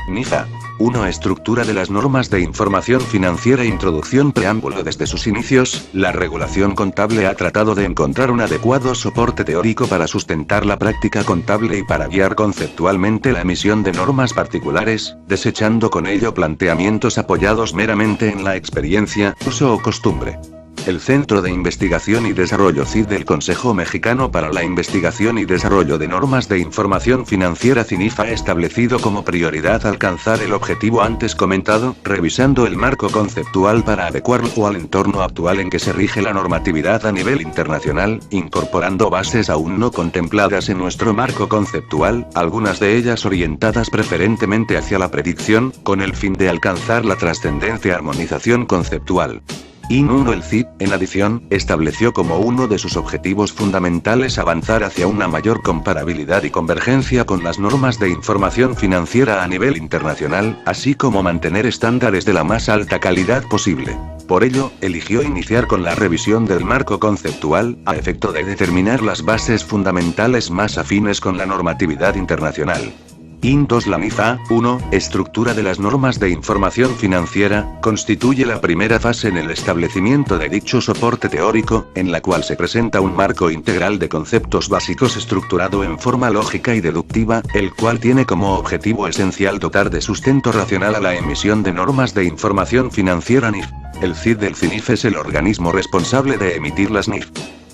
NIFA. 1. Estructura de las normas de información financiera. Introducción. Preámbulo. Desde sus inicios, la regulación contable ha tratado de encontrar un adecuado soporte teórico para sustentar la práctica contable y para guiar conceptualmente la emisión de normas particulares, desechando con ello planteamientos apoyados meramente en la experiencia, uso o costumbre. El Centro de Investigación y Desarrollo CID del Consejo Mexicano para la Investigación y Desarrollo de Normas de Información Financiera CINIFA ha establecido como prioridad alcanzar el objetivo antes comentado, revisando el marco conceptual para adecuarlo al entorno actual en que se rige la normatividad a nivel internacional, incorporando bases aún no contempladas en nuestro marco conceptual, algunas de ellas orientadas preferentemente hacia la predicción, con el fin de alcanzar la trascendente armonización conceptual. IN 1. El CID, en adición, estableció como uno de sus objetivos fundamentales avanzar hacia una mayor comparabilidad y convergencia con las normas de información financiera a nivel internacional, así como mantener estándares de la más alta calidad posible. Por ello, eligió iniciar con la revisión del marco conceptual, a efecto de determinar las bases fundamentales más afines con la normatividad internacional. IN 2. La NIFA 1, estructura de las normas de información financiera, constituye la primera fase en el establecimiento de dicho soporte teórico, en la cual se presenta un marco integral de conceptos básicos estructurado en forma lógica y deductiva, el cual tiene como objetivo esencial dotar de sustento racional a la emisión de normas de información financiera NIF. El CID del CINIF es el organismo responsable de emitir las NIF.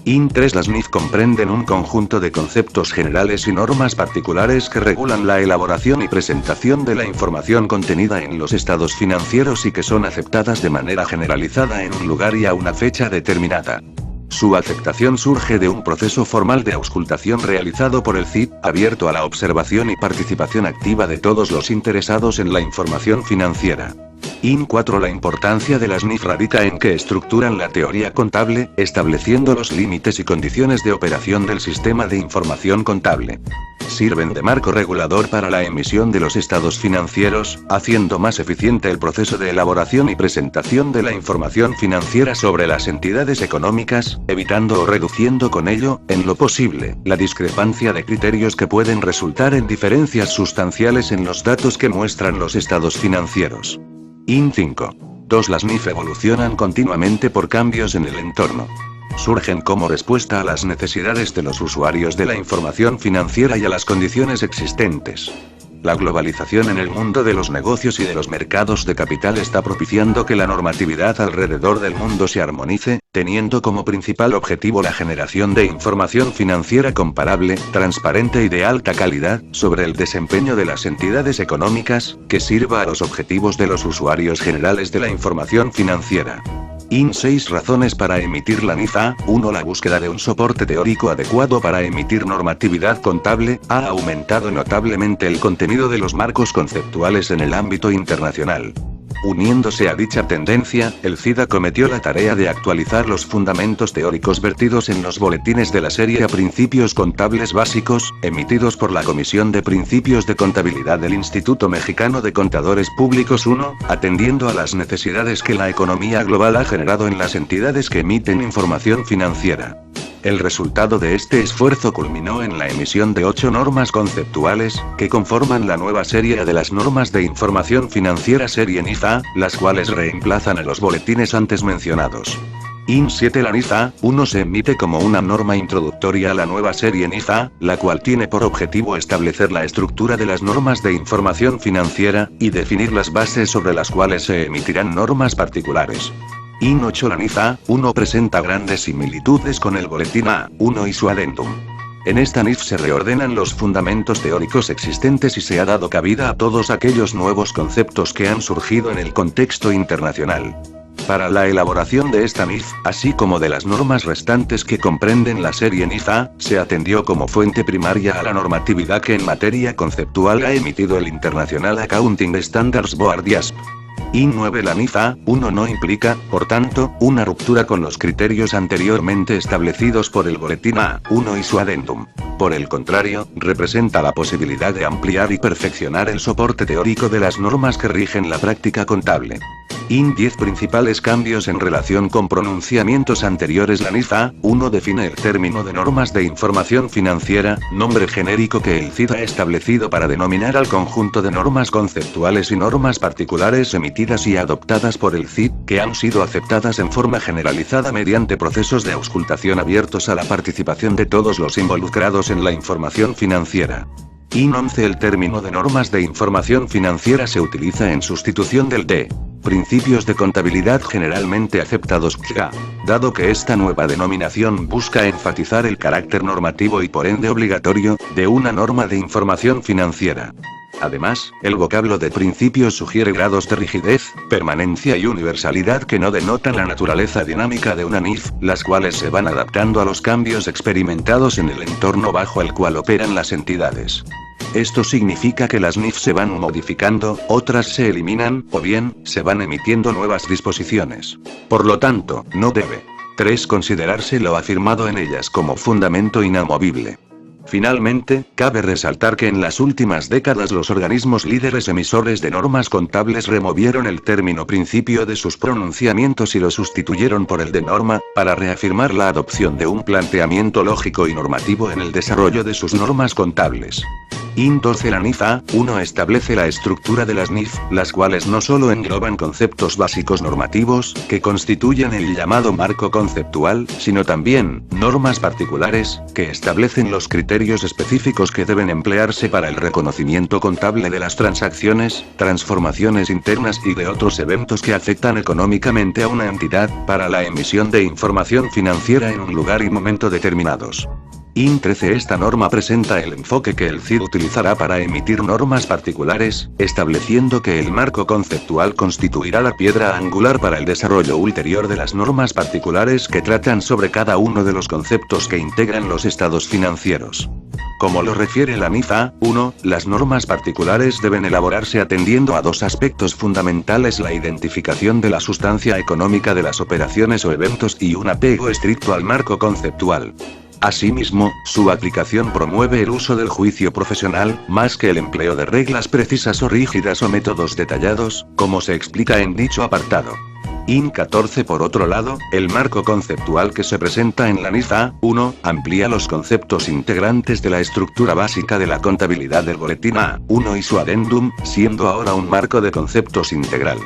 IN 3. Las NIF comprenden un conjunto de conceptos generales y normas particulares que regulan la elaboración y presentación de la información contenida en los estados financieros y que son aceptadas de manera generalizada en un lugar y a una fecha determinada. Su aceptación surge de un proceso formal de auscultación realizado por el CID, abierto a la observación y participación activa de todos los interesados en la información financiera. IN 4. La importancia de las NIF radica en que estructuran la teoría contable, estableciendo los límites y condiciones de operación del sistema de información contable. Sirven de marco regulador para la emisión de los estados financieros, haciendo más eficiente el proceso de elaboración y presentación de la información financiera sobre las entidades económicas, evitando o reduciendo con ello, en lo posible, la discrepancia de criterios que pueden resultar en diferencias sustanciales en los datos que muestran los estados financieros. IN 5. 2. Las NIF evolucionan continuamente por cambios en el entorno. Surgen como respuesta a las necesidades de los usuarios de la información financiera y a las condiciones existentes. La globalización en el mundo de los negocios y de los mercados de capital está propiciando que la normatividad alrededor del mundo se armonice, teniendo como principal objetivo la generación de información financiera comparable, transparente y de alta calidad, sobre el desempeño de las entidades económicas, que sirva a los objetivos de los usuarios generales de la información financiera. IN 6. Razones para emitir la NIFA 1. La búsqueda de un soporte teórico adecuado para emitir normatividad contable ha aumentado notablemente el contenido de los marcos conceptuales en el ámbito internacional. Uniéndose a dicha tendencia, el CID acometió la tarea de actualizar los fundamentos teóricos vertidos en los boletines de la serie a Principios Contables Básicos, emitidos por la Comisión de Principios de Contabilidad del Instituto Mexicano de Contadores Públicos 1, atendiendo a las necesidades que la economía global ha generado en las entidades que emiten información financiera. El resultado de este esfuerzo culminó en la emisión de 8 normas conceptuales, que conforman la nueva serie de las normas de información financiera serie NIFA, las cuales reemplazan a los boletines antes mencionados. IN 7. La NIFA 1 se emite como una norma introductoria a la nueva serie NIFA, la cual tiene por objetivo establecer la estructura de las normas de información financiera, y definir las bases sobre las cuales se emitirán normas particulares. IN 8. La NIFA 1 presenta grandes similitudes con el boletín A1 y su adendum. En esta NIF se reordenan los fundamentos teóricos existentes y se ha dado cabida a todos aquellos nuevos conceptos que han surgido en el contexto internacional. Para la elaboración de esta NIF, así como de las normas restantes que comprenden la serie NIFA, se atendió como fuente primaria a la normatividad que en materia conceptual ha emitido el International Accounting Standards Board IASB. IN 9. La NIFA 1 no implica, por tanto, una ruptura con los criterios anteriormente establecidos por el boletín A1 y su adendum. Por el contrario, representa la posibilidad de ampliar y perfeccionar el soporte teórico de las normas que rigen la práctica contable. IN 10 principales cambios en relación con pronunciamientos anteriores. La NIF A1 define el término de normas de información financiera, nombre genérico que el CID ha establecido para denominar al conjunto de normas conceptuales y normas particulares emitidas y adoptadas por el CID, que han sido aceptadas en forma generalizada mediante procesos de auscultación abiertos a la participación de todos los involucrados en la información financiera. IN 11 El término de normas de información financiera se utiliza en sustitución del de principios de contabilidad generalmente aceptados (CGA), dado que esta nueva denominación busca enfatizar el carácter normativo y por ende obligatorio de una norma de información financiera. Además, el vocablo de principios sugiere grados de rigidez, permanencia y universalidad que no denotan la naturaleza dinámica de una NIF, las cuales se van adaptando a los cambios experimentados en el entorno bajo el cual operan las entidades. Esto significa que las NIF se van modificando, otras se eliminan, o bien, se van emitiendo nuevas disposiciones. Por lo tanto, no debe 3. Considerarse lo afirmado en ellas como fundamento inamovible. Finalmente, cabe resaltar que en las últimas décadas los organismos líderes emisores de normas contables removieron el término principio de sus pronunciamientos y lo sustituyeron por el de norma, para reafirmar la adopción de un planteamiento lógico y normativo en el desarrollo de sus normas contables. IN 12 La NIF A1 establece la estructura de las NIF, las cuales no solo engloban conceptos básicos normativos, que constituyen el llamado marco conceptual, sino también normas particulares, que establecen los criterios específicos que deben emplearse para el reconocimiento contable de las transacciones, transformaciones internas y de otros eventos que afectan económicamente a una entidad, para la emisión de información financiera en un lugar y momento determinados. IN 13 Esta norma presenta el enfoque que el CID utilizará para emitir normas particulares, estableciendo que el marco conceptual constituirá la piedra angular para el desarrollo ulterior de las normas particulares que tratan sobre cada uno de los conceptos que integran los estados financieros. Como lo refiere la NIF A1, las normas particulares deben elaborarse atendiendo a dos aspectos fundamentales: la identificación de la sustancia económica de las operaciones o eventos y un apego estricto al marco conceptual. Asimismo, su aplicación promueve el uso del juicio profesional, más que el empleo de reglas precisas o rígidas o métodos detallados, como se explica en dicho apartado. IN 14 Por otro lado, el marco conceptual que se presenta en la NIF A1, amplía los conceptos integrantes de la estructura básica de la contabilidad del boletín A1 y su adendum, siendo ahora un marco de conceptos integral.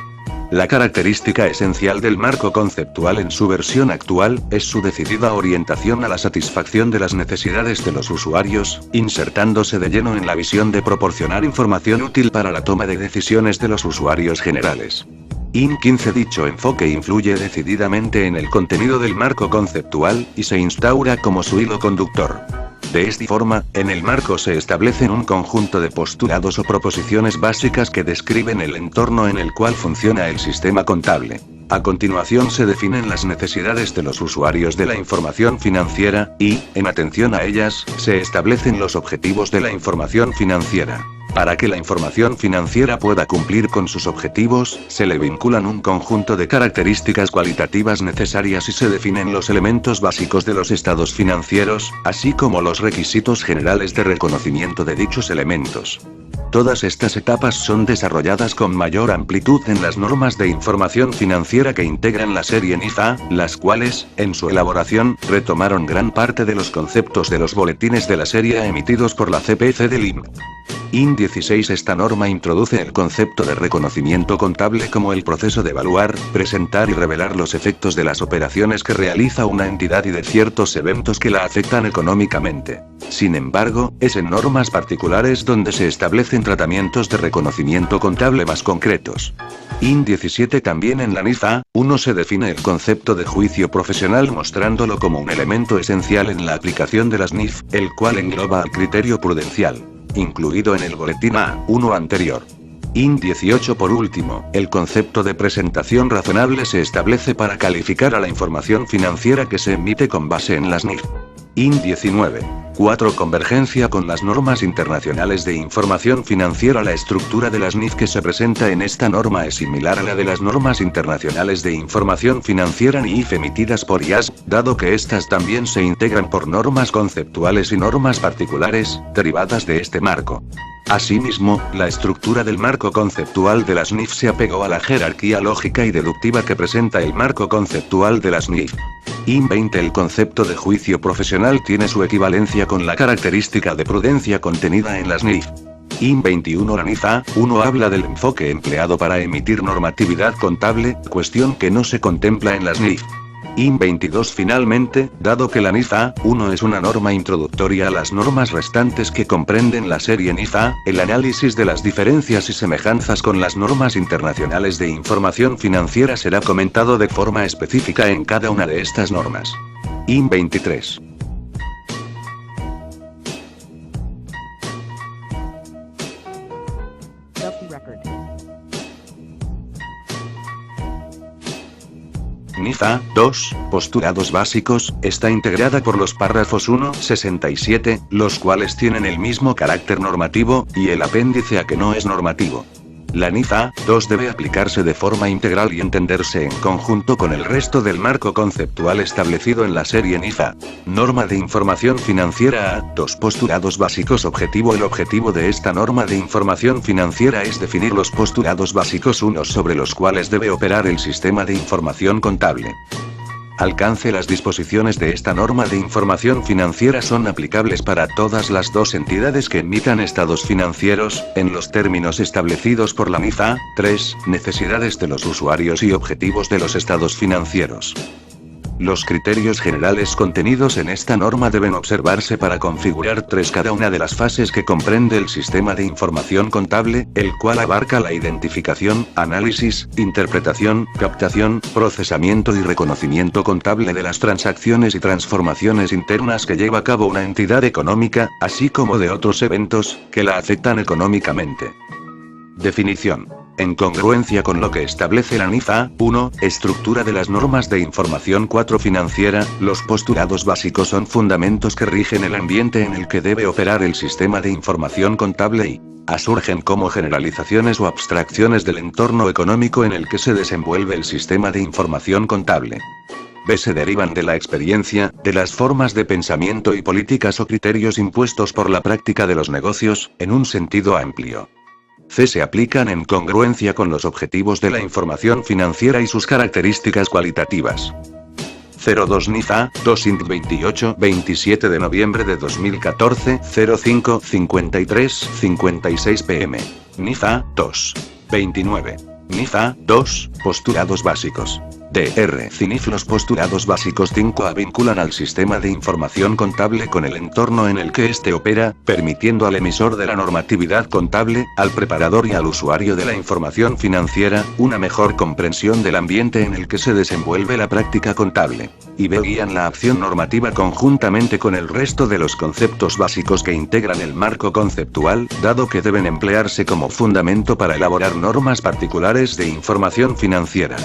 La característica esencial del marco conceptual en su versión actual, es su decidida orientación a la satisfacción de las necesidades de los usuarios, insertándose de lleno en la visión de proporcionar información útil para la toma de decisiones de los usuarios generales. IN 15 Dicho enfoque influye decididamente en el contenido del marco conceptual, y se instaura como su hilo conductor. De esta forma, en el marco se establecen un conjunto de postulados o proposiciones básicas que describen el entorno en el cual funciona el sistema contable. A continuación se definen las necesidades de los usuarios de la información financiera, y, en atención a ellas, se establecen los objetivos de la información financiera. Para que la información financiera pueda cumplir con sus objetivos, se le vinculan un conjunto de características cualitativas necesarias y se definen los elementos básicos de los estados financieros, así como los requisitos generales de reconocimiento de dichos elementos. Todas estas etapas son desarrolladas con mayor amplitud en las normas de información financiera que integran la serie NIF A, las cuales, en su elaboración, retomaron gran parte de los conceptos de los boletines de la serie emitidos por la CPC del INC. IN 16 Esta norma introduce el concepto de reconocimiento contable como el proceso de evaluar, presentar y revelar los efectos de las operaciones que realiza una entidad y de ciertos eventos que la afectan económicamente. Sin embargo, es en normas particulares donde se establecen tratamientos de reconocimiento contable más concretos. IN 17 También en la NIF A1 se define el concepto de juicio profesional mostrándolo como un elemento esencial en la aplicación de las NIF, el cual engloba al criterio prudencial, incluido en el boletín A1 anterior. IN 18 Por último, el concepto de presentación razonable se establece para calificar a la información financiera que se emite con base en las NIF. IN 19. 4. Convergencia con las normas internacionales de información financiera. La estructura de las NIF que se presenta en esta norma es similar a la de las normas internacionales de información financiera NIF emitidas por IASB, dado que estas también se integran por normas conceptuales y normas particulares, derivadas de este marco. Asimismo, la estructura del marco conceptual de las NIF se apegó a la jerarquía lógica y deductiva que presenta el marco conceptual de las NIF. IN 20 El concepto de juicio profesional tiene su equivalencia con la característica de prudencia contenida en las NIF. IN 21 La NIF A1 habla del enfoque empleado para emitir normatividad contable, cuestión que no se contempla en las NIF. IN 22 Finalmente, dado que la NIF A1 es una norma introductoria a las normas restantes que comprenden la serie NIF A, el análisis de las diferencias y semejanzas con las normas internacionales de información financiera será comentado de forma específica en cada una de estas normas. IN 23. NIF A2, postulados básicos, está integrada por los párrafos 1-67, los cuales tienen el mismo carácter normativo, y el apéndice A que no es normativo. La NIF A2 debe aplicarse de forma integral y entenderse en conjunto con el resto del marco conceptual establecido en la serie NIF A. Norma de información financiera A2 Postulados básicos objetivo El objetivo de esta norma de información financiera es definir los postulados básicos unos sobre los cuales debe operar el sistema de información contable. Alcance Las disposiciones de esta norma de información financiera son aplicables para todas las dos entidades que emitan estados financieros, en los términos establecidos por la NIF A3, necesidades de los usuarios y objetivos de los estados financieros. Los criterios generales contenidos en esta norma deben observarse para configurar cada una de las fases que comprende el sistema de información contable, el cual abarca la identificación, análisis, interpretación, captación, procesamiento y reconocimiento contable de las transacciones y transformaciones internas que lleva a cabo una entidad económica, así como de otros eventos que la afectan económicamente. Definición. En congruencia con lo que establece la NIF A1, estructura de las normas de información 4 financiera, los postulados básicos son fundamentos que rigen el ambiente en el que debe operar el sistema de información contable y surgen como generalizaciones o abstracciones del entorno económico en el que se desenvuelve el sistema de información contable. B. Se derivan de la experiencia, de las formas de pensamiento y políticas o criterios impuestos por la práctica de los negocios, en un sentido amplio. C. Se aplican en congruencia con los objetivos de la información financiera y sus características cualitativas. 02 NIF A2 INT 28-27 de noviembre de 2014 05:53:56 pm. NIF A2. 29. NIF A2, postulados básicos. Dr. CINIF Los postulados básicos 5A vinculan al sistema de información contable con el entorno en el que éste opera, permitiendo al emisor de la normatividad contable, al preparador y al usuario de la información financiera, una mejor comprensión del ambiente en el que se desenvuelve la práctica contable. Y B. Guían la acción normativa conjuntamente con el resto de los conceptos básicos que integran el marco conceptual, dado que deben emplearse como fundamento para elaborar normas particulares de información financiera.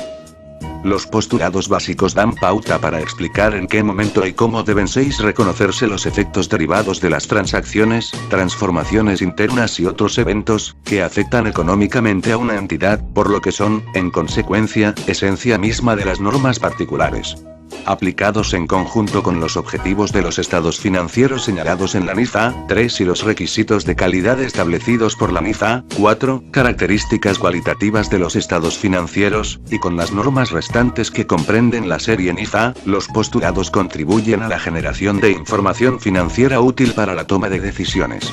Los postulados básicos dan pauta para explicar en qué momento y cómo deben reconocerse los efectos derivados de las transacciones, transformaciones internas y otros eventos, que afectan económicamente a una entidad, por lo que son, en consecuencia, esencia misma de las normas particulares. Aplicados en conjunto con los objetivos de los estados financieros señalados en la NIF A3 y los requisitos de calidad establecidos por la NIF A4, características cualitativas de los estados financieros, y con las normas restantes que comprenden la serie NIF A, los postulados contribuyen a la generación de información financiera útil para la toma de decisiones.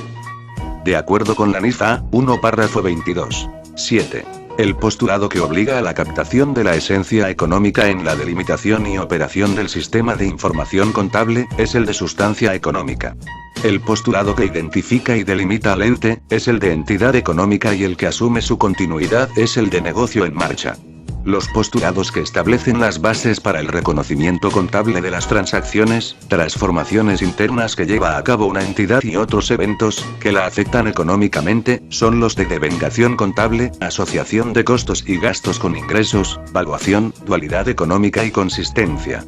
De acuerdo con la NIF A1 párrafo 22. 7. El postulado que obliga a la captación de la esencia económica en la delimitación y operación del sistema de información contable, es el de sustancia económica. El postulado que identifica y delimita al ente, es el de entidad económica y el que asume su continuidad es el de negocio en marcha. Los postulados que establecen las bases para el reconocimiento contable de las transacciones, transformaciones internas que lleva a cabo una entidad y otros eventos, que la afectan económicamente, son los de devengación contable, asociación de costos y gastos con ingresos, valuación, dualidad económica y consistencia.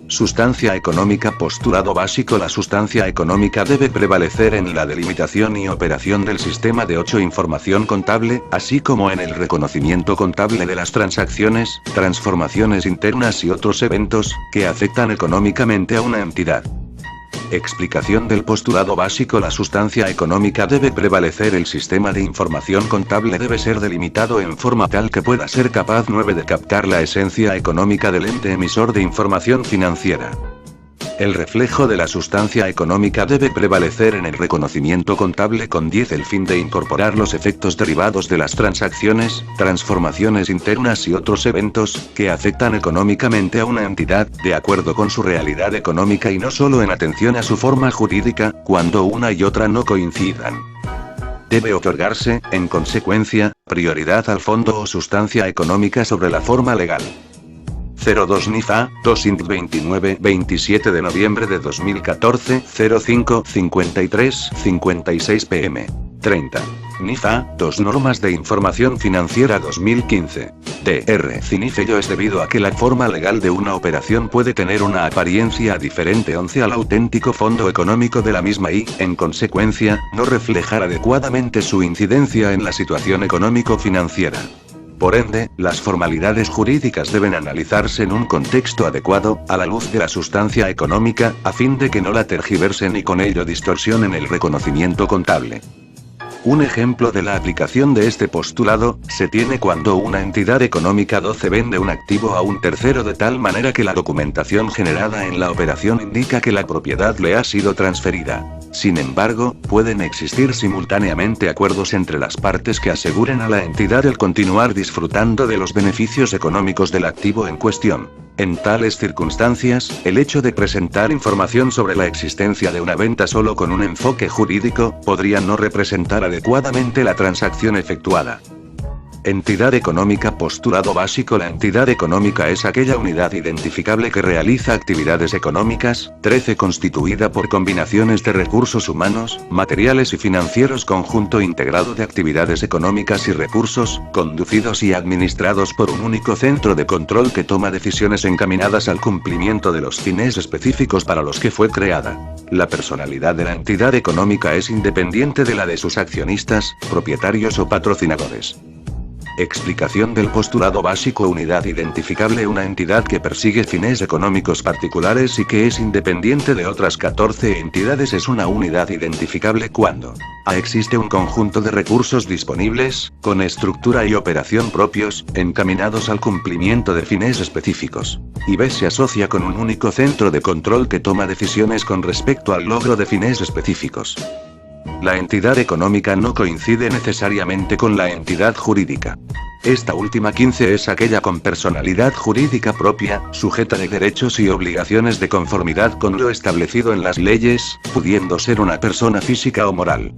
Sustancia económica. Postulado básico. La sustancia económica debe prevalecer en la delimitación y operación del sistema de información contable, así como en el reconocimiento contable de las transacciones, transformaciones internas y otros eventos, que afectan económicamente a una entidad. Explicación del postulado básico. La sustancia económica debe prevalecer. El sistema de información contable debe ser delimitado en forma tal que pueda ser capaz 9 de captar la esencia económica del ente emisor de información financiera. El reflejo de la sustancia económica debe prevalecer en el reconocimiento contable. Con 10 el fin de incorporar los efectos derivados de las transacciones, transformaciones internas y otros eventos, que afectan económicamente a una entidad, de acuerdo con su realidad económica y no solo en atención a su forma jurídica, cuando una y otra no coincidan. Debe otorgarse, en consecuencia, prioridad al fondo o sustancia económica sobre la forma legal. 02 NIFA, 2 Int 29, 27 de noviembre de 2014, 05, 53, 56 pm. 30. NIFA, 2 Normas de Información Financiera 2015. Dr. CINIF. Ello es debido a que la forma legal de una operación puede tener una apariencia diferente 11 al auténtico fondo económico de la misma y, en consecuencia, no reflejar adecuadamente su incidencia en la situación económico-financiera. Por ende, las formalidades jurídicas deben analizarse en un contexto adecuado, a la luz de la sustancia económica, a fin de que no la tergiversen y con ello distorsionen el reconocimiento contable. Un ejemplo de la aplicación de este postulado, se tiene cuando una entidad económica 12 vende un activo a un tercero de tal manera que la documentación generada en la operación indica que la propiedad le ha sido transferida. Sin embargo, pueden existir simultáneamente acuerdos entre las partes que aseguren a la entidad el continuar disfrutando de los beneficios económicos del activo en cuestión. En tales circunstancias, el hecho de presentar información sobre la existencia de una venta solo con un enfoque jurídico, podría no representar adecuadamente la transacción efectuada. Entidad económica. Postulado básico. La entidad económica es aquella unidad identificable que realiza actividades económicas, 13 constituida por combinaciones de recursos humanos, materiales y financieros, conjunto integrado de actividades económicas y recursos, conducidos y administrados por un único centro de control que toma decisiones encaminadas al cumplimiento de los fines específicos para los que fue creada. La personalidad de la entidad económica es independiente de la de sus accionistas, propietarios o patrocinadores. Explicación del postulado básico. Unidad identificable. Una entidad que persigue fines económicos particulares y que es independiente de otras 14 entidades es una unidad identificable cuando a. Existe un conjunto de recursos disponibles, con estructura y operación propios, encaminados al cumplimiento de fines específicos. Y b. Se asocia con un único centro de control que toma decisiones con respecto al logro de fines específicos. La entidad económica no coincide necesariamente con la entidad jurídica. Esta última 15 es aquella con personalidad jurídica propia, sujeta de derechos y obligaciones de conformidad con lo establecido en las leyes, pudiendo ser una persona física o moral.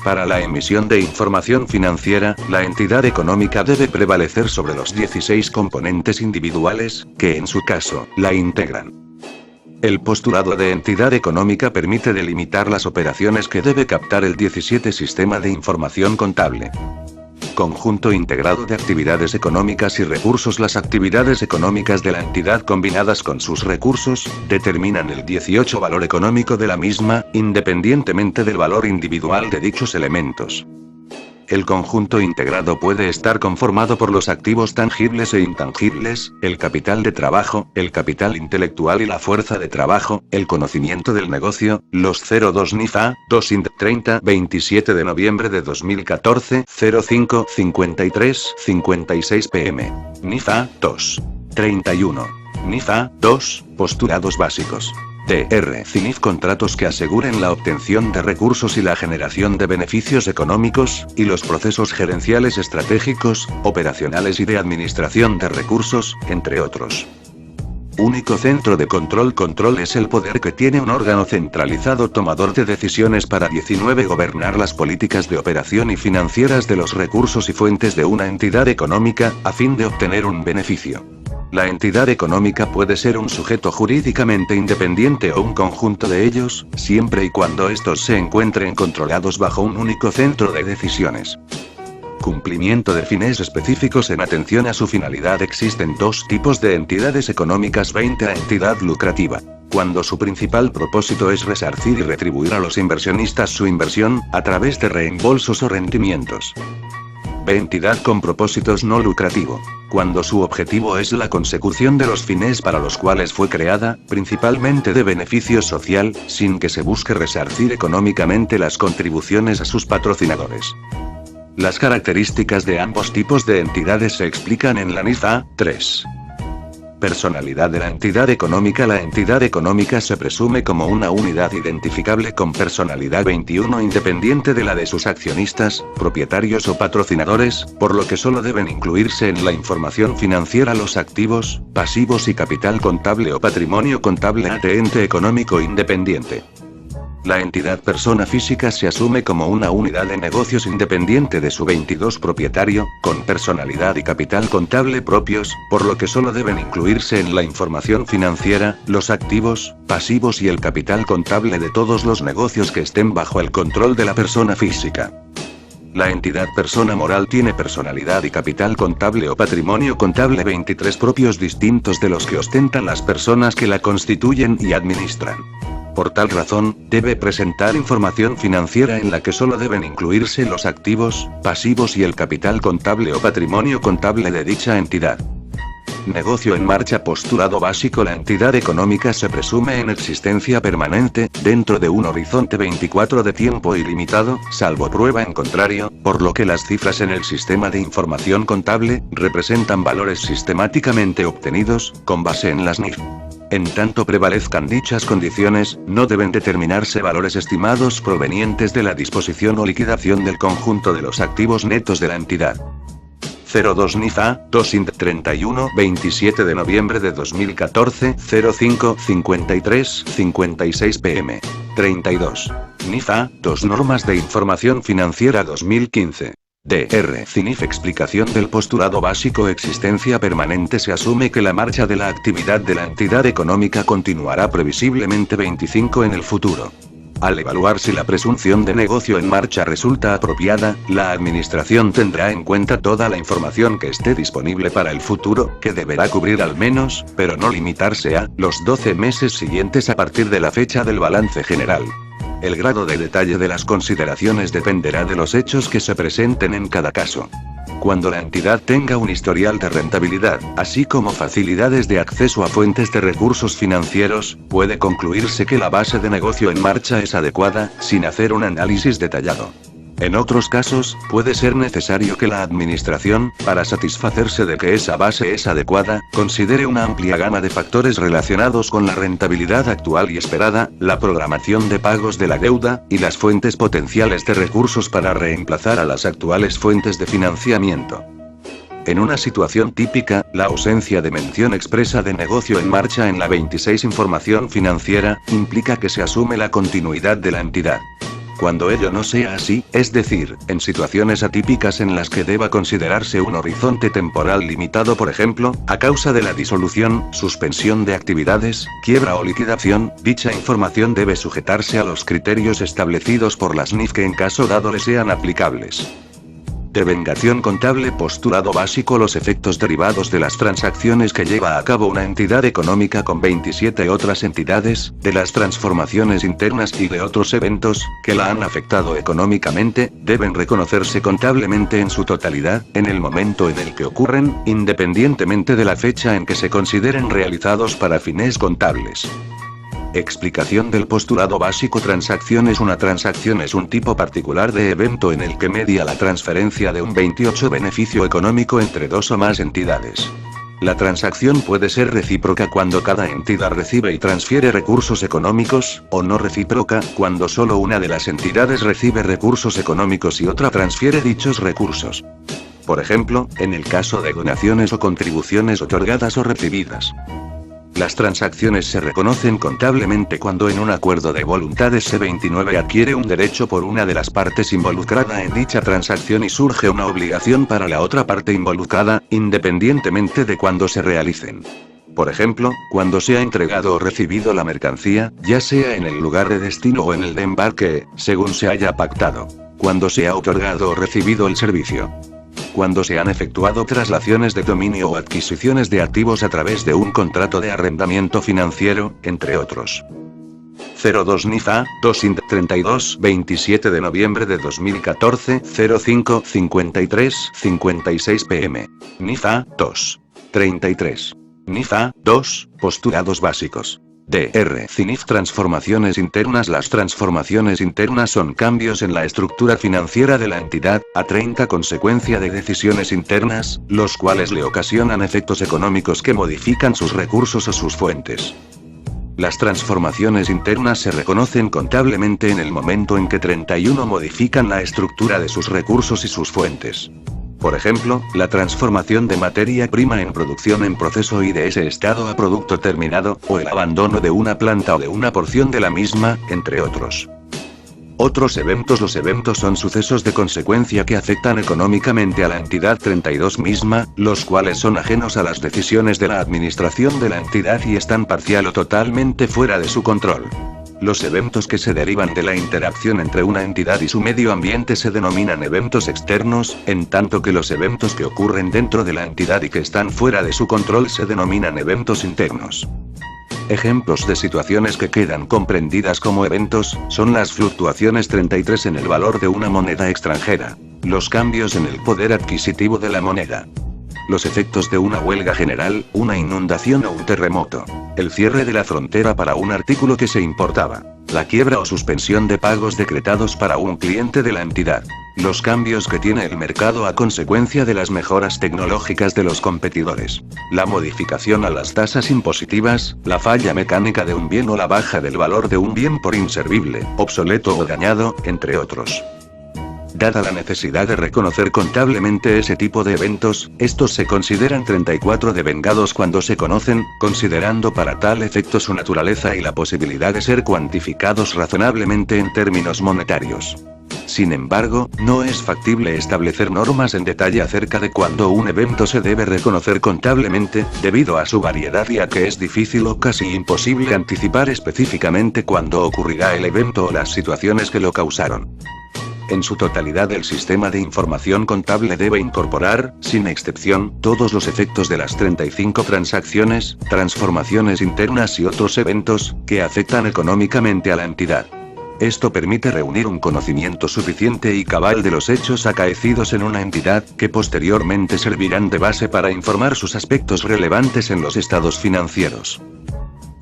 Para la emisión de información financiera, la entidad económica debe prevalecer sobre los 16 componentes individuales, que en su caso, la integran. El postulado de entidad económica permite delimitar las operaciones que debe captar el 17 Sistema de Información Contable. Conjunto integrado de actividades económicas y recursos. Las actividades económicas de la entidad combinadas con sus recursos, determinan el 18 valor económico de la misma, independientemente del valor individual de dichos elementos. El conjunto integrado puede estar conformado por los activos tangibles e intangibles, el capital de trabajo, el capital intelectual y la fuerza de trabajo, el conocimiento del negocio. Los 02 NIFA, 2 Int 30, 27 de noviembre de 2014, 05, 53, 56 pm. NIFA, 2. 31. NIFA, 2, postulados básicos. Dr. CINIF. Contratos que aseguren la obtención de recursos y la generación de beneficios económicos, y los procesos gerenciales estratégicos, operacionales y de administración de recursos, entre otros. Único centro de control. Control es el poder que tiene un órgano centralizado tomador de decisiones para 19 gobernar las políticas de operación y financieras de los recursos y fuentes de una entidad económica, a fin de obtener un beneficio. La entidad económica puede ser un sujeto jurídicamente independiente o un conjunto de ellos, siempre y cuando estos se encuentren controlados bajo un único centro de decisiones. Cumplimiento de fines específicos. En atención a su finalidad existen dos tipos de entidades económicas. 20 a entidad lucrativa. Cuando su principal propósito es resarcir y retribuir a los inversionistas su inversión, a través de reembolsos o rendimientos. B. Entidad con propósitos no lucrativo. Cuando su objetivo es la consecución de los fines para los cuales fue creada, principalmente de beneficio social, sin que se busque resarcir económicamente las contribuciones a sus patrocinadores. Las características de ambos tipos de entidades se explican en la NIF A3. Personalidad de la entidad económica. La entidad económica se presume como una unidad identificable con personalidad 21 independiente de la de sus accionistas, propietarios o patrocinadores, por lo que solo deben incluirse en la información financiera los activos, pasivos y capital contable o patrimonio contable de ente económico independiente. La entidad persona física se asume como una unidad de negocios independiente de su 22 propietario, con personalidad y capital contable propios, por lo que solo deben incluirse en la información financiera, los activos, pasivos y el capital contable de todos los negocios que estén bajo el control de la persona física. La entidad persona moral tiene personalidad y capital contable o patrimonio contable 23 propios distintos de los que ostentan las personas que la constituyen y administran. Por tal razón, debe presentar información financiera en la que solo deben incluirse los activos, pasivos y el capital contable o patrimonio contable de dicha entidad. Negocio en marcha. Postulado básico. La entidad económica se presume en existencia permanente, dentro de un horizonte 24 de tiempo ilimitado, salvo prueba en contrario, por lo que las cifras en el sistema de información contable, representan valores sistemáticamente obtenidos, con base en las NIF. En tanto prevalezcan dichas condiciones, no deben determinarse valores estimados provenientes de la disposición o liquidación del conjunto de los activos netos de la entidad. 02 NIF A2 IND 31 27 de noviembre de 2014 05 53 56 pm 32 NIF A2 Normas de Información Financiera 2015 Dr. CINIF. Explicación del postulado básico. Existencia permanente. Se asume que la marcha de la actividad de la entidad económica continuará previsiblemente 25 en el futuro. Al evaluar si la presunción de negocio en marcha resulta apropiada, la administración tendrá en cuenta toda la información que esté disponible para el futuro, que deberá cubrir al menos, pero no limitarse a, los 12 meses siguientes a partir de la fecha del balance general. El grado de detalle de las consideraciones dependerá de los hechos que se presenten en cada caso. Cuando la entidad tenga un historial de rentabilidad, así como facilidades de acceso a fuentes de recursos financieros, puede concluirse que la base de negocio en marcha es adecuada, sin hacer un análisis detallado. En otros casos, puede ser necesario que la administración, para satisfacerse de que esa base es adecuada, considere una amplia gama de factores relacionados con la rentabilidad actual y esperada, la programación de pagos de la deuda, y las fuentes potenciales de recursos para reemplazar a las actuales fuentes de financiamiento. En una situación típica, la ausencia de mención expresa de negocio en marcha en la 26 Información Financiera, implica que se asume la continuidad de la entidad. Cuando ello no sea así, es decir, en situaciones atípicas en las que deba considerarse un horizonte temporal limitado, por ejemplo, a causa de la disolución, suspensión de actividades, quiebra o liquidación, dicha información debe sujetarse a los criterios establecidos por las NIF que en caso dado le sean aplicables. Devengación contable. Postulado básico. Los efectos derivados de las transacciones que lleva a cabo una entidad económica con 27 otras entidades, de las transformaciones internas y de otros eventos, que la han afectado económicamente, deben reconocerse contablemente en su totalidad, en el momento en el que ocurren, independientemente de la fecha en que se consideren realizados para fines contables. Explicación del postulado básico. Transacciones. Una transacción es un tipo particular de evento en el que media la transferencia de un 28 beneficio económico entre dos o más entidades. La transacción puede ser recíproca cuando cada entidad recibe y transfiere recursos económicos, o no recíproca, cuando solo una de las entidades recibe recursos económicos y otra transfiere dichos recursos. Por ejemplo, en el caso de donaciones o contribuciones otorgadas o recibidas. Las transacciones se reconocen contablemente cuando en un acuerdo de voluntades C29 adquiere un derecho por una de las partes involucrada en dicha transacción y surge una obligación para la otra parte involucrada, independientemente de cuándo se realicen. Por ejemplo, cuando se ha entregado o recibido la mercancía, ya sea en el lugar de destino o en el de embarque, según se haya pactado. Cuando se ha otorgado o recibido el servicio. Cuando se han efectuado traslaciones de dominio o adquisiciones de activos a través de un contrato de arrendamiento financiero, entre otros. 02 NIFA, 2 INT 32, 27 de noviembre de 2014, 05, 53, 56 pm. NIFA, 2. 33. NIFA, 2, postulados básicos. Dr. CINIF. Transformaciones internas. Las transformaciones internas son cambios en la estructura financiera de la entidad, a 30 consecuencia de decisiones internas, los cuales le ocasionan efectos económicos que modifican sus recursos o sus fuentes. Las transformaciones internas se reconocen contablemente en el momento en que 31 modifican la estructura de sus recursos y sus fuentes. Por ejemplo, la transformación de materia prima en producción en proceso y de ese estado a producto terminado, o el abandono de una planta o de una porción de la misma, entre otros. Otros eventos. Los eventos son sucesos de consecuencia que afectan económicamente a la entidad 32 misma, los cuales son ajenos a las decisiones de la administración de la entidad y están parcial o totalmente fuera de su control. Los eventos que se derivan de la interacción entre una entidad y su medio ambiente se denominan eventos externos, en tanto que los eventos que ocurren dentro de la entidad y que están fuera de su control se denominan eventos internos. Ejemplos de situaciones que quedan comprendidas como eventos, son las fluctuaciones 33 en el valor de una moneda extranjera, los cambios en el poder adquisitivo de la moneda, los efectos de una huelga general, una inundación o un terremoto, el cierre de la frontera para un artículo que se importaba, la quiebra o suspensión de pagos decretados para un cliente de la entidad, los cambios que tiene el mercado a consecuencia de las mejoras tecnológicas de los competidores, la modificación a las tasas impositivas, la falla mecánica de un bien o la baja del valor de un bien por inservible, obsoleto o dañado, entre otros. Dada la necesidad de reconocer contablemente ese tipo de eventos, estos se consideran 34 devengados cuando se conocen, considerando para tal efecto su naturaleza y la posibilidad de ser cuantificados razonablemente en términos monetarios. Sin embargo, no es factible establecer normas en detalle acerca de cuándo un evento se debe reconocer contablemente, debido a su variedad y a que es difícil o casi imposible anticipar específicamente cuándo ocurrirá el evento o las situaciones que lo causaron. En su totalidad, el sistema de información contable debe incorporar, sin excepción, todos los efectos de las 35 transacciones, transformaciones internas y otros eventos, que afectan económicamente a la entidad. Esto permite reunir un conocimiento suficiente y cabal de los hechos acaecidos en una entidad, que posteriormente servirán de base para informar sus aspectos relevantes en los estados financieros.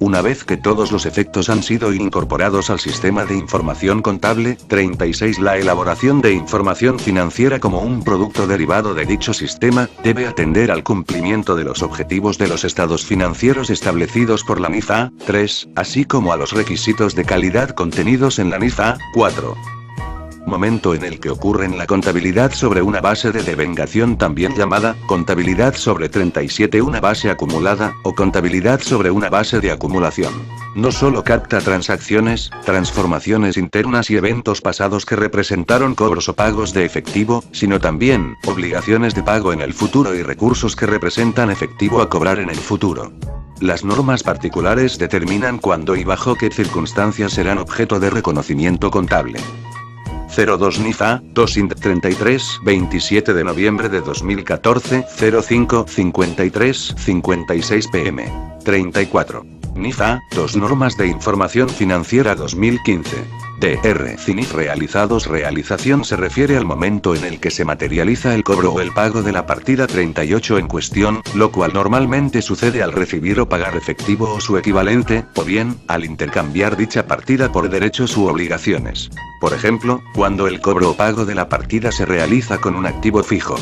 Una vez que todos los efectos han sido incorporados al sistema de información contable, 36. La elaboración de información financiera como un producto derivado de dicho sistema, debe atender al cumplimiento de los objetivos de los estados financieros establecidos por la NIFA 3, así como a los requisitos de calidad contenidos en la NIFA 4. Momento en el que ocurre en la contabilidad sobre una base de devengación, también llamada contabilidad sobre 37, una base acumulada, o contabilidad sobre una base de acumulación. No solo capta transacciones, transformaciones internas y eventos pasados que representaron cobros o pagos de efectivo, sino también obligaciones de pago en el futuro y recursos que representan efectivo a cobrar en el futuro. Las normas particulares determinan cuándo y bajo qué circunstancias serán objeto de reconocimiento contable. 02 NIFA, 2 INT 33, 27 de noviembre de 2014, 05, 53, 56 pm. 34. NIFA, 2 Normas de Información Financiera 2015. Dr. CINIF. Realizados. Realización se refiere al momento en el que se materializa el cobro o el pago de la partida 38 en cuestión, lo cual normalmente sucede al recibir o pagar efectivo o su equivalente, o bien, al intercambiar dicha partida por derechos u obligaciones. Por ejemplo, cuando el cobro o pago de la partida se realiza con un activo fijo.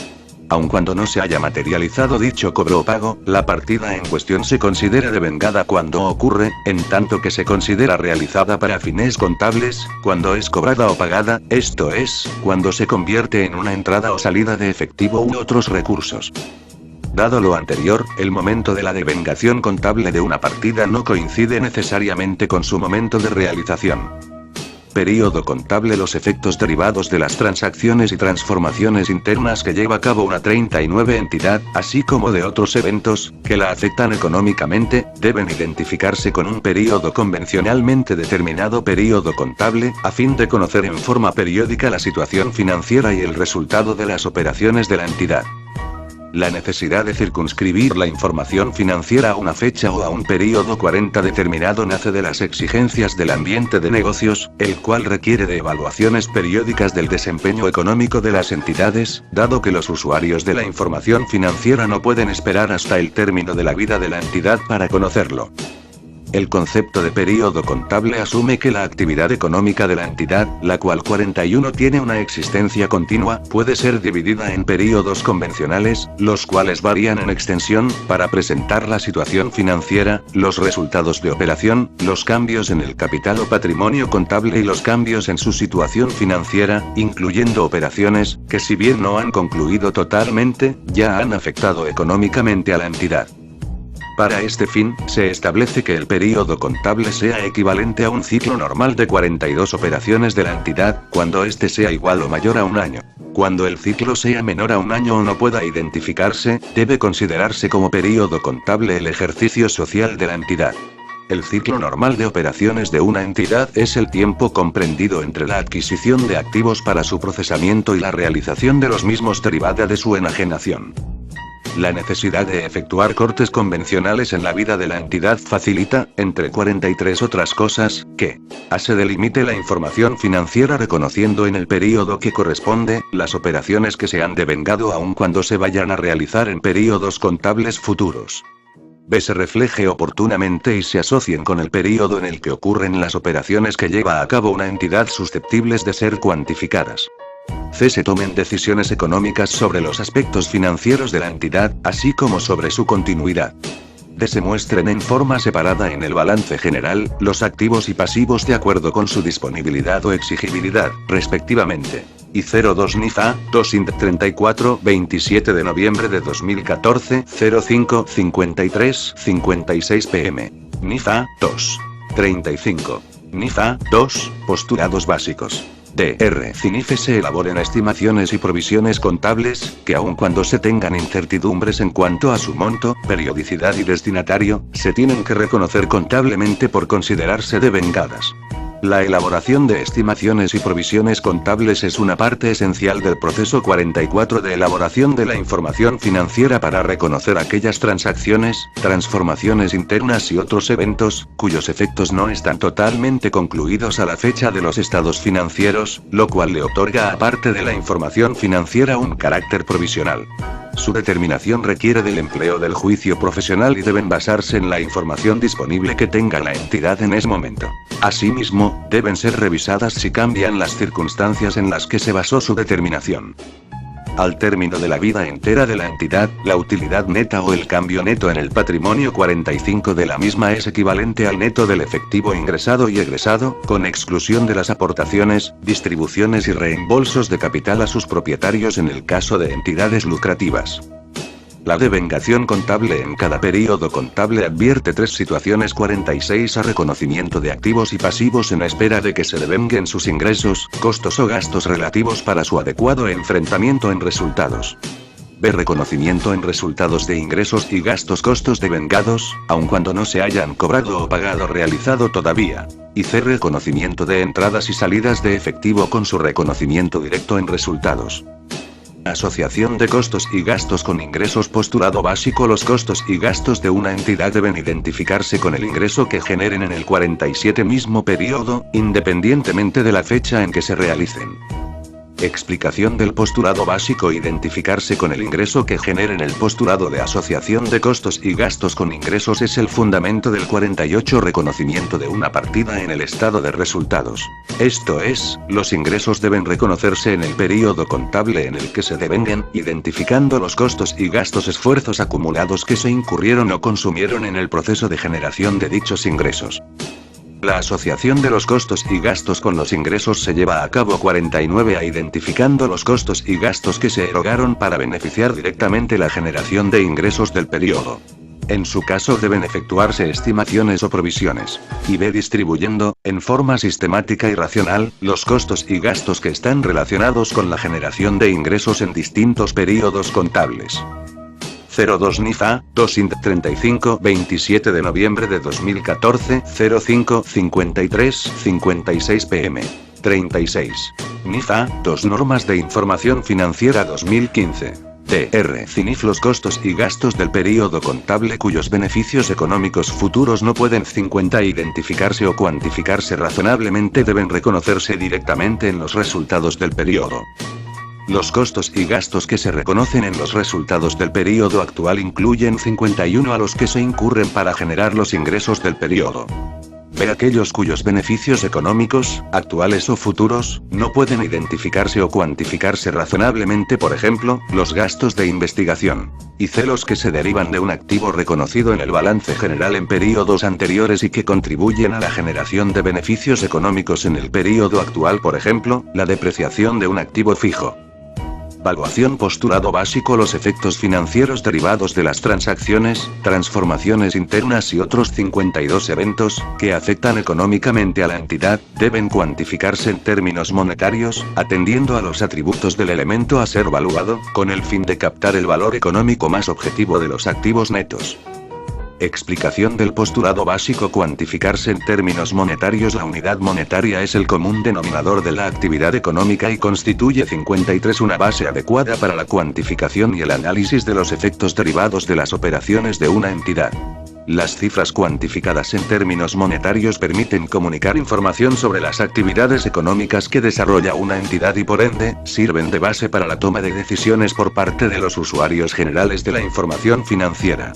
Aun cuando no se haya materializado dicho cobro o pago, la partida en cuestión se considera devengada cuando ocurre, en tanto que se considera realizada para fines contables, cuando es cobrada o pagada, esto es, cuando se convierte en una entrada o salida de efectivo u otros recursos. Dado lo anterior, el momento de la devengación contable de una partida no coincide necesariamente con su momento de realización. Período contable. Los efectos derivados de las transacciones y transformaciones internas que lleva a cabo una 39 entidad, así como de otros eventos, que la afectan económicamente, deben identificarse con un período convencionalmente determinado período contable, a fin de conocer en forma periódica la situación financiera y el resultado de las operaciones de la entidad. La necesidad de circunscribir la información financiera a una fecha o a un periodo 40 determinado nace de las exigencias del ambiente de negocios, el cual requiere de evaluaciones periódicas del desempeño económico de las entidades, dado que los usuarios de la información financiera no pueden esperar hasta el término de la vida de la entidad para conocerlo. El concepto de período contable asume que la actividad económica de la entidad, la cual 41 tiene una existencia continua, puede ser dividida en períodos convencionales, los cuales varían en extensión, para presentar la situación financiera, los resultados de operación, los cambios en el capital o patrimonio contable y los cambios en su situación financiera, incluyendo operaciones, que si bien no han concluido totalmente, ya han afectado económicamente a la entidad. Para este fin, se establece que el período contable sea equivalente a un ciclo normal de 42 operaciones de la entidad, cuando este sea igual o mayor a un año. Cuando el ciclo sea menor a un año o no pueda identificarse, debe considerarse como período contable el ejercicio social de la entidad. El ciclo normal de operaciones de una entidad es el tiempo comprendido entre la adquisición de activos para su procesamiento y la realización de los mismos derivada de su enajenación. La necesidad de efectuar cortes convencionales en la vida de la entidad facilita, entre 43 otras cosas, que se delimite la información financiera reconociendo en el período que corresponde, las operaciones que se han devengado aun cuando se vayan a realizar en períodos contables futuros. B. Se refleje oportunamente y se asocien con el período en el que ocurren las operaciones que lleva a cabo una entidad susceptibles de ser cuantificadas. C. Se tomen decisiones económicas sobre los aspectos financieros de la entidad, así como sobre su continuidad. D. Se muestren en forma separada en el balance general, los activos y pasivos de acuerdo con su disponibilidad o exigibilidad, respectivamente. Y 02 NIFA, 2 INT 34, 27 de noviembre de 2014, 05, 53, 56 pm. NIFA, 2. 35. NIFA, 2, postulados básicos. Dr. CINIFE se elaboren estimaciones y provisiones contables, que aun cuando se tengan incertidumbres en cuanto a su monto, periodicidad y destinatario, se tienen que reconocer contablemente por considerarse devengadas. La elaboración de estimaciones y provisiones contables es una parte esencial del proceso 44 de elaboración de la información financiera para reconocer aquellas transacciones, transformaciones internas y otros eventos, cuyos efectos no están totalmente concluidos a la fecha de los estados financieros, lo cual le otorga a parte de la información financiera un carácter provisional. Su determinación requiere del empleo del juicio profesional y deben basarse en la información disponible que tenga la entidad en ese momento. Asimismo, deben ser revisadas si cambian las circunstancias en las que se basó su determinación. Al término de la vida entera de la entidad, la utilidad neta o el cambio neto en el patrimonio 45 de la misma es equivalente al neto del efectivo ingresado y egresado, con exclusión de las aportaciones, distribuciones y reembolsos de capital a sus propietarios en el caso de entidades lucrativas. La devengación contable en cada período contable advierte tres situaciones 46 a reconocimiento de activos y pasivos en espera de que se devenguen sus ingresos, costos o gastos relativos para su adecuado enfrentamiento en resultados. B. Reconocimiento en resultados de ingresos y gastos costos devengados, aun cuando no se hayan cobrado o pagado realizado todavía. Y C. Reconocimiento de entradas y salidas de efectivo con su reconocimiento directo en resultados. Asociación de costos y gastos con ingresos. Postulado básico. Los costos y gastos de una entidad deben identificarse con el ingreso que generen en el 47 mismo periodo, independientemente de la fecha en que se realicen. Explicación del postulado básico. Identificarse con el ingreso que generen. El postulado de asociación de costos y gastos con ingresos es el fundamento del 48. Reconocimiento de una partida en el estado de resultados. Esto es, los ingresos deben reconocerse en el período contable en el que se devenguen, identificando los costos y gastos esfuerzos acumulados que se incurrieron o consumieron en el proceso de generación de dichos ingresos. La asociación de los costos y gastos con los ingresos se lleva a cabo 49 a identificando los costos y gastos que se erogaron para beneficiar directamente la generación de ingresos del periodo. En su caso deben efectuarse estimaciones o provisiones. Y B. Distribuyendo, en forma sistemática y racional, los costos y gastos que están relacionados con la generación de ingresos en distintos periodos contables. 02 NIFA, 2 INT 35, 27 de noviembre de 2014, 05, 53, 56 pm. 36. NIFA, 2 Normas de Información Financiera 2015. Dr. CINIF. Los costos y gastos del período contable cuyos beneficios económicos futuros no pueden identificarse o cuantificarse razonablemente deben reconocerse directamente en los resultados del período. Los costos y gastos que se reconocen en los resultados del período actual incluyen 51 a los que se incurren para generar los ingresos del período. B. Aquellos cuyos beneficios económicos, actuales o futuros, no pueden identificarse o cuantificarse razonablemente, por ejemplo, los gastos de investigación. Y C. Los que se derivan de un activo reconocido en el balance general en períodos anteriores y que contribuyen a la generación de beneficios económicos en el período actual, por ejemplo, la depreciación de un activo fijo. Valuación. Postulado básico. Los efectos financieros derivados de las transacciones, transformaciones internas y otros 52 eventos, que afectan económicamente a la entidad, deben cuantificarse en términos monetarios, atendiendo a los atributos del elemento a ser valuado, con el fin de captar el valor económico más objetivo de los activos netos. Explicación del postulado básico. Cuantificarse en términos monetarios. La unidad monetaria es el común denominador de la actividad económica y constituye 53 una base adecuada para la cuantificación y el análisis de los efectos derivados de las operaciones de una entidad. Las cifras cuantificadas en términos monetarios permiten comunicar información sobre las actividades económicas que desarrolla una entidad y por ende, sirven de base para la toma de decisiones por parte de los usuarios generales de la información financiera.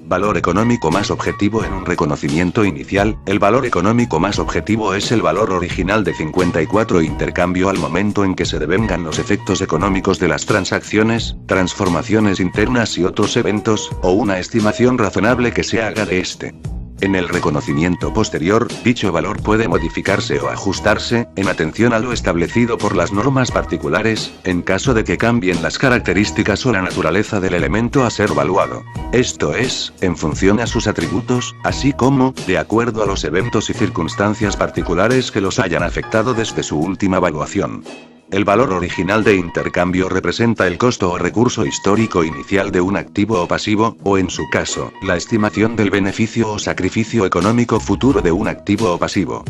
Valor económico más objetivo. En un reconocimiento inicial, el valor económico más objetivo es el valor original de 54 intercambio al momento en que se devengan los efectos económicos de las transacciones, transformaciones internas y otros eventos, o una estimación razonable que se haga de este. En el reconocimiento posterior, dicho valor puede modificarse o ajustarse, en atención a lo establecido por las normas particulares, en caso de que cambien las características o la naturaleza del elemento a ser valuado. Esto es, en función a sus atributos, así como, de acuerdo a los eventos y circunstancias particulares que los hayan afectado desde su última valuación. El valor original de intercambio representa el costo o recurso histórico inicial de un activo o pasivo, o en su caso, la estimación del beneficio o sacrificio económico futuro de un activo o pasivo.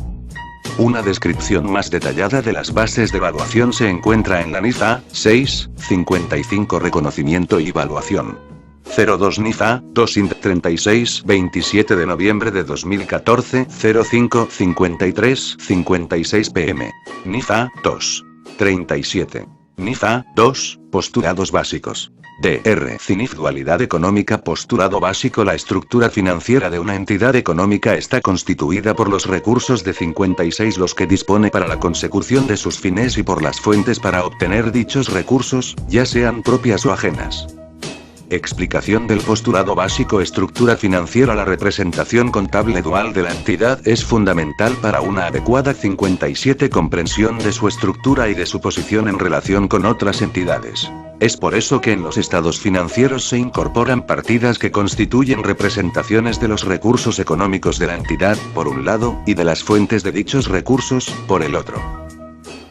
Una descripción más detallada de las bases de evaluación se encuentra en la NIF A6, 55 Reconocimiento y Evaluación. 02 NIF A2 INT 36 27 de noviembre de 2014 05 53 56 pm. NIF A2 37. NIF A2, Postulados básicos. Dr. CINIF. Dualidad económica. Postulado básico. La estructura financiera de una entidad económica está constituida por los recursos de 56 los que dispone para la consecución de sus fines y por las fuentes para obtener dichos recursos, ya sean propias o ajenas. Explicación del postulado básico. Estructura financiera. La representación contable dual de la entidad es fundamental para una adecuada 57 comprensión de su estructura y de su posición en relación con otras entidades. Es por eso que en los estados financieros se incorporan partidas que constituyen representaciones de los recursos económicos de la entidad, por un lado, y de las fuentes de dichos recursos, por el otro.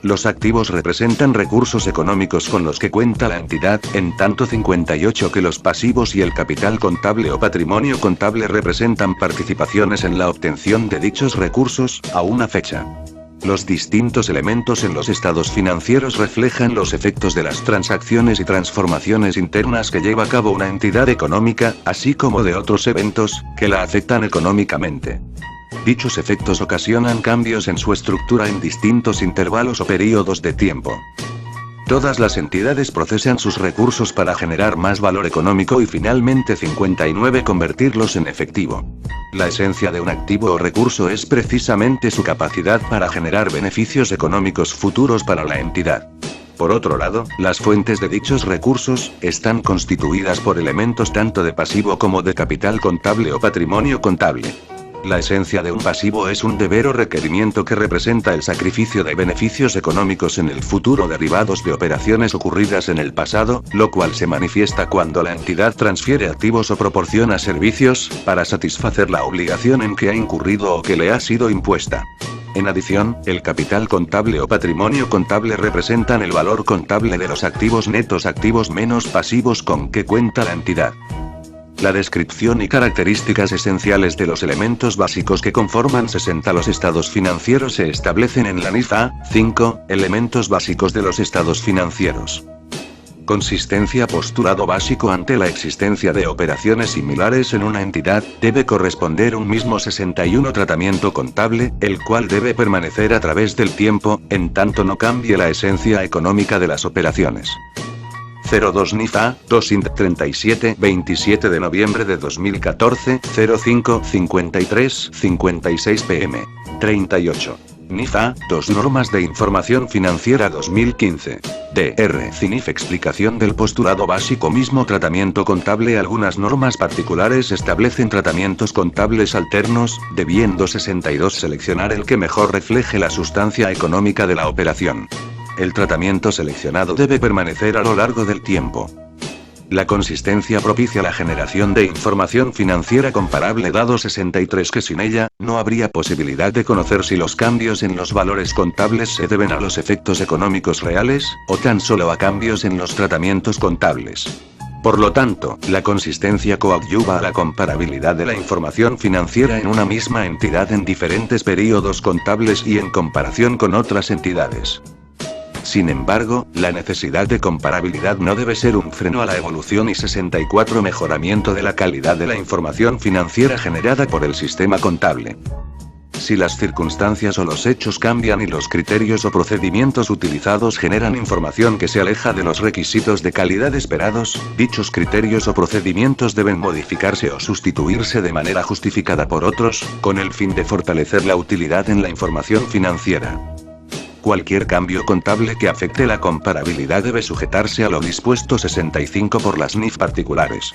Los activos representan recursos económicos con los que cuenta la entidad, en tanto 58 que los pasivos y el capital contable o patrimonio contable representan participaciones en la obtención de dichos recursos, a una fecha. Los distintos elementos en los estados financieros reflejan los efectos de las transacciones y transformaciones internas que lleva a cabo una entidad económica, así como de otros eventos, que la afectan económicamente. Dichos efectos ocasionan cambios en su estructura en distintos intervalos o períodos de tiempo. Todas las entidades procesan sus recursos para generar más valor económico y finalmente 59 convertirlos en efectivo. La esencia de un activo o recurso es precisamente su capacidad para generar beneficios económicos futuros para la entidad. Por otro lado, las fuentes de dichos recursos están constituidas por elementos tanto de pasivo como de capital contable o patrimonio contable. La esencia de un pasivo es un deber o requerimiento que representa el sacrificio de beneficios económicos en el futuro derivados de operaciones ocurridas en el pasado, lo cual se manifiesta cuando la entidad transfiere activos o proporciona servicios, para satisfacer la obligación en que ha incurrido o que le ha sido impuesta. En adición, el capital contable o patrimonio contable representan el valor contable de los activos netos, activos menos pasivos con que cuenta la entidad. La descripción y características esenciales de los elementos básicos que conforman 60 los estados financieros se establecen en la NIF A5, Elementos básicos de los estados financieros. Consistencia. Postulado básico. Ante la existencia de operaciones similares en una entidad, debe corresponder un mismo 61 tratamiento contable, el cual debe permanecer a través del tiempo, en tanto no cambie la esencia económica de las operaciones. 02 NIFA, 2 INT 37, 27 de noviembre de 2014, 05, 53, 56 pm. 38. NIFA, 2 Normas de Información Financiera 2015. Dr. CINIF. Explicación del postulado básico. Mismo tratamiento contable. Algunas normas particulares establecen tratamientos contables alternos, debiendo 62 seleccionar el que mejor refleje la sustancia económica de la operación. El tratamiento seleccionado debe permanecer a lo largo del tiempo. La consistencia propicia la generación de información financiera comparable. Dado 63 que sin ella, no habría posibilidad de conocer si los cambios en los valores contables se deben a los efectos económicos reales, o tan solo a cambios en los tratamientos contables. Por lo tanto, la consistencia coadyuva a la comparabilidad de la información financiera en una misma entidad en diferentes períodos contables y en comparación con otras entidades. Sin embargo, la necesidad de comparabilidad no debe ser un freno a la evolución. Y 64 Mejoramiento de la calidad de la información financiera generada por el sistema contable. Si las circunstancias o los hechos cambian y los criterios o procedimientos utilizados generan información que se aleja de los requisitos de calidad esperados, dichos criterios o procedimientos deben modificarse o sustituirse de manera justificada por otros, con el fin de fortalecer la utilidad en la información financiera. Cualquier cambio contable que afecte la comparabilidad debe sujetarse a lo dispuesto 65 por las NIF particulares.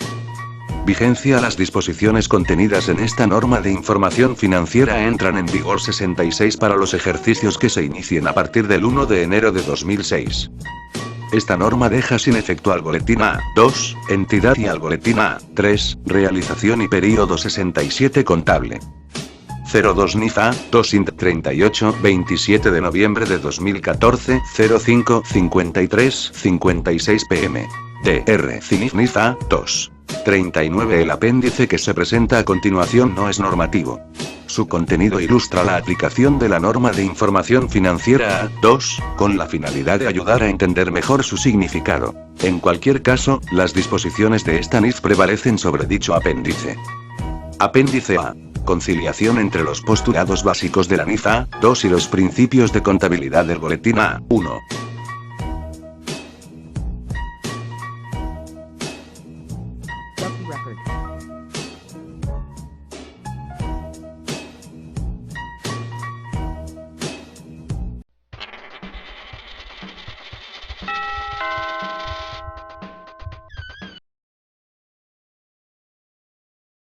Vigencia. Las disposiciones contenidas en esta norma de información financiera entran en vigor 66 para los ejercicios que se inicien a partir del 1 de enero de 2006. Esta norma deja sin efecto al boletín A2, entidad, y al boletín A3, realización y período 67 contable. 02 NIFA, 2 INT 38, 27 de noviembre de 2014, 05, 53, 56 pm. Dr. CINIF. NIFA, 2. 39. El apéndice que se presenta a continuación no es normativo. Su contenido ilustra la aplicación de la norma de información financiera A2, con la finalidad de ayudar a entender mejor su significado. En cualquier caso, las disposiciones de esta NIF prevalecen sobre dicho apéndice. Apéndice A. Conciliación entre los postulados básicos de la NIF A2 y los principios de contabilidad del boletín A1. Record.